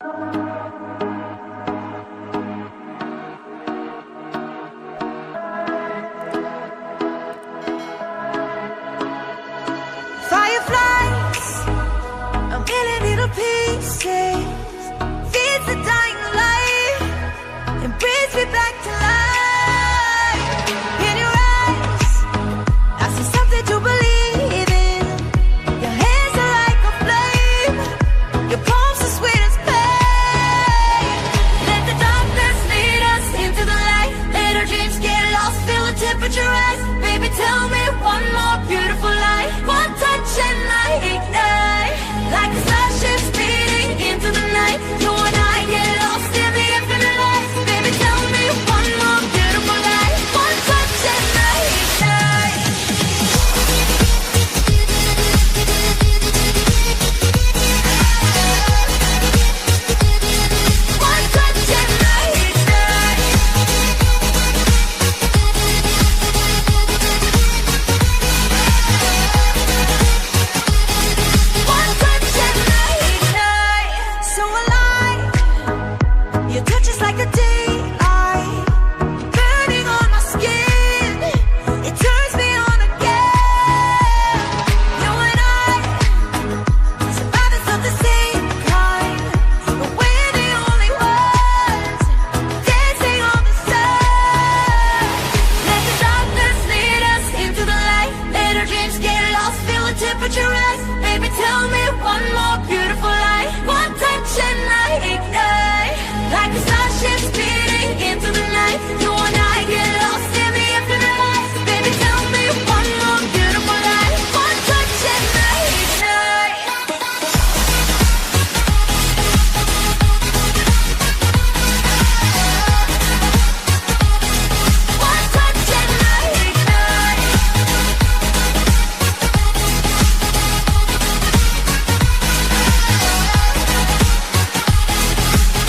Fireflies, a million little pieces, feeds the dying light and brings me back to life. In your eyes, I see something to believe in. Your hands are like a flame, your palms are sweet as pain. Let the darkness lead us into the light. Let our dreams get lost, feel the temperature rise. Baby, tell me one more beautiful lie. One touch and I ignite, like a starship speeding into the night. You and I get lost in the infinite light. Baby, tell me one more beautiful lie. One touch and I ignite. One touch and I ignite. One touch and I ignite. So alive, your touch is like a daylight, burning on my skin. It turns me on again. You and I, survivors of the same kind, but we're the only ones dancing on the sun. Let the darkness lead us into the light. Let our dreams get lost, feel the temperature rise. Baby, tell me one more beautiful lie. One touch and I ignite, like a starship speeding into the night. You and I get lost in the infinite light. Baby, tell me one more beautiful lie. One touch and I ignite. One touch and I ignite.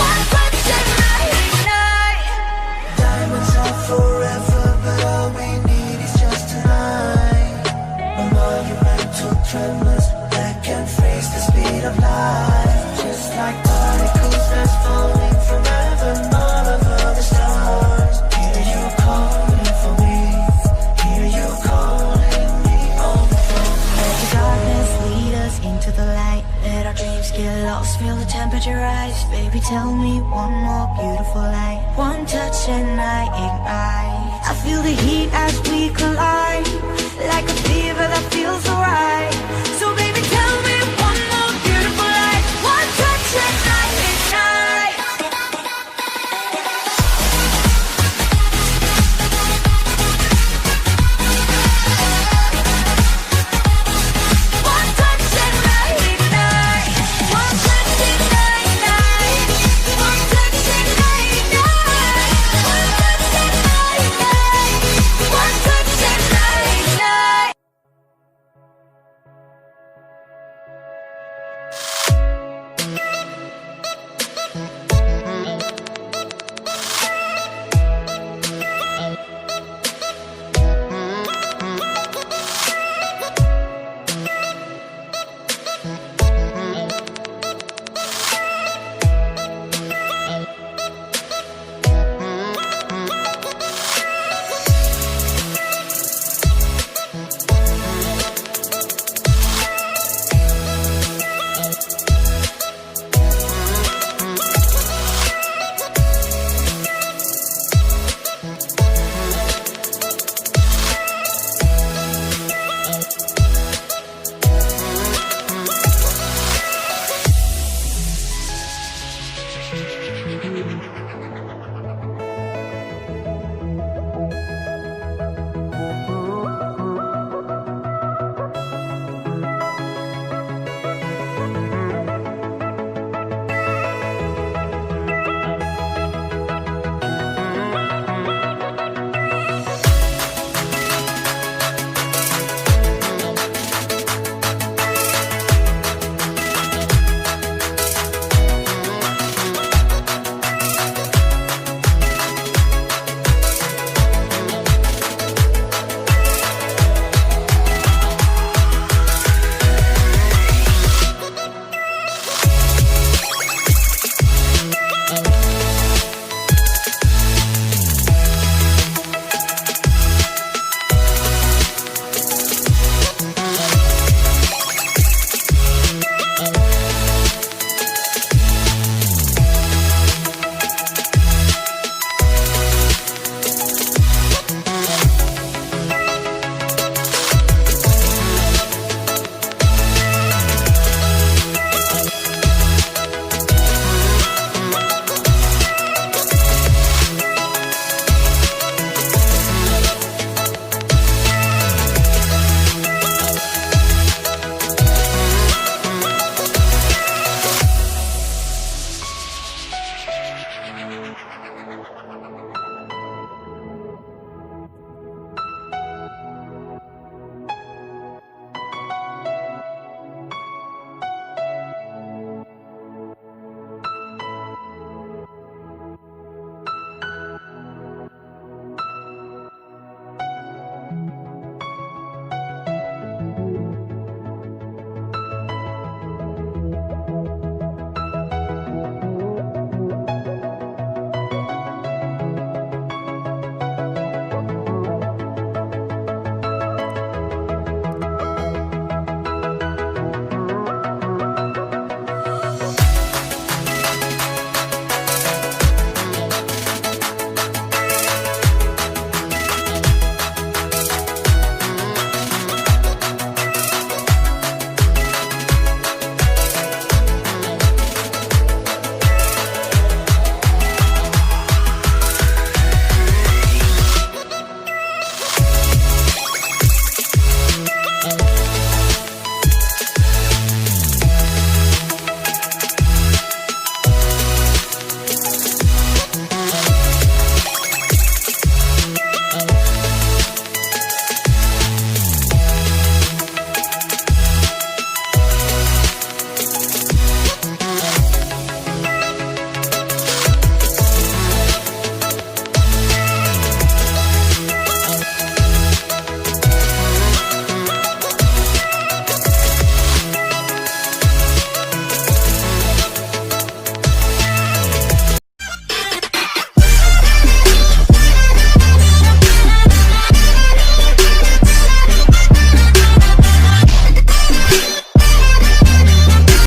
One touch and I ignite. Diamonds are forever, but all we need is just tonight. A monumental tremors that can freeze the speed of light. Just like particles that's falling from heaven all over the stars. Hear you calling for me, hear you calling me on the phone. Let the darkness lead us into the light. Let our dreams get lost, feel the temperature rise. Baby, tell me one more beautiful lie. One touch and I ignite. I feel the heat as we collide, like a fever that feels so right.